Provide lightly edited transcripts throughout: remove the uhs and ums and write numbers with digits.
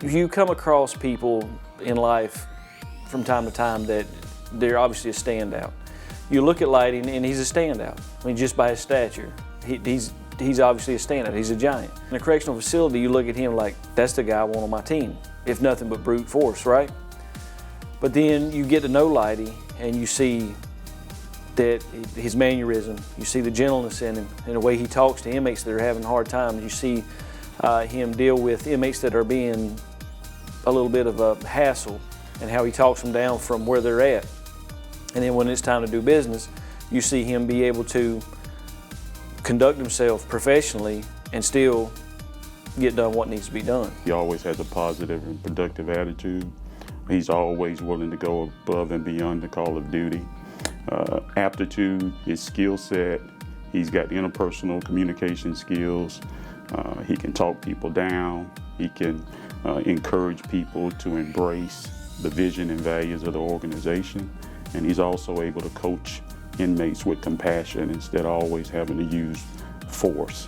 You come across people in life from time to time that they're obviously a standout. You look at Lighty and he's a standout. I mean, just by his stature. He's obviously a standout. He's a giant. In a correctional facility, you look at him like, that's the guy I want on my team, if nothing but brute force, right? But then you get to know Lighty and you see that his mannerism, you see the gentleness in him, and the way he talks to inmates that are having hard times. You see him deal with inmates that are being a little bit of a hassle, and how he talks them down from where they're at. And then when it's time to do business, you see him be able to conduct himself professionally and still get done what needs to be done. He always has a positive and productive attitude. He's always willing to go above and beyond the call of duty. Aptitude, his skill set, he's got interpersonal communication skills. He can talk people down. He can encourage people to embrace the vision and values of the organization. And he's also able to coach inmates with compassion instead of always having to use force.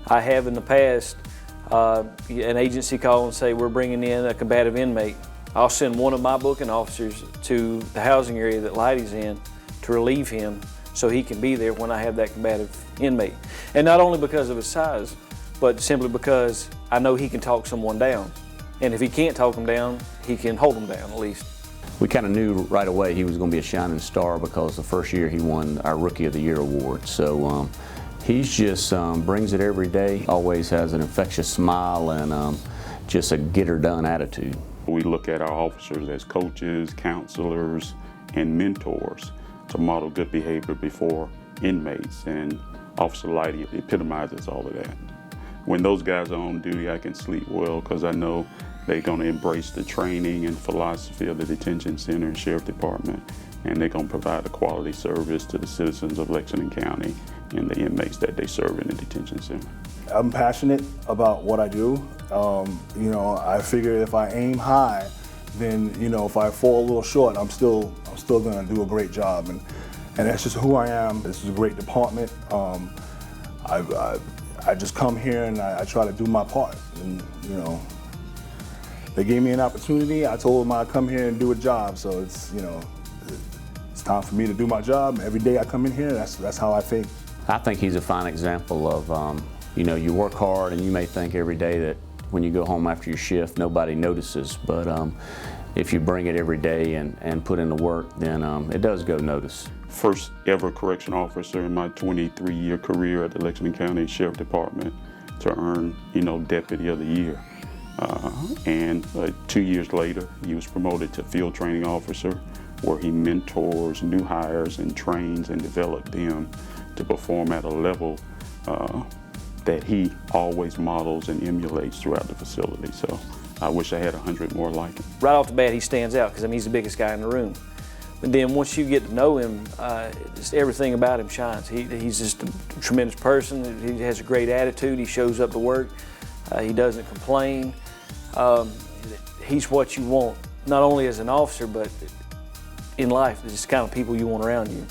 I have in the past an agency call and say, we're bringing in a combative inmate. I'll send one of my booking officers to the housing area that Lighty's in to relieve him so he can be there when I have that combative inmate. And not only because of his size, but simply because I know he can talk someone down. And if he can't talk them down, he can hold them down at least. We kind of knew right away he was going to be a shining star because the first year he won our Rookie of the Year award. So he's just brings it every day, always has an infectious smile and just a get-her-done attitude. We look at our officers as coaches, counselors, and mentors to model good behavior before inmates, and Officer Lighty epitomizes all of that. When those guys are on duty, I can sleep well because I know they're going to embrace the training and philosophy of the detention center and sheriff department, and they're going to provide a quality service to the citizens of Lexington County and the inmates that they serve in the detention center. I'm passionate about what I do. You know, I figure if I aim high, then if I fall a little short, I'm still going to do a great job, and that's just who I am. This is a great department. I just come here and I try to do my part, and they gave me an opportunity. I told them I'd come here and do a job, so it's time for me to do my job. Every day I come in here, that's how I think. I think he's a fine example of you work hard and you may think every day that when you go home after your shift nobody notices, but if you bring it every day and put in the work, then it does go notice. First ever correction officer in my 23-year career at the Lexington County Sheriff Department to earn Deputy of the Year. And 2 years later, he was promoted to Field Training Officer, where he mentors new hires and trains and develops them to perform at a level that he always models and emulates throughout the facility. So I wish I had 100 more like him. Right off the bat, he stands out because he's the biggest guy in the room. But then once you get to know him, just everything about him shines. He's just a tremendous person. He has a great attitude. He shows up to work. He doesn't complain. He's what you want, not only as an officer, but in life. It's the kind of people you want around you.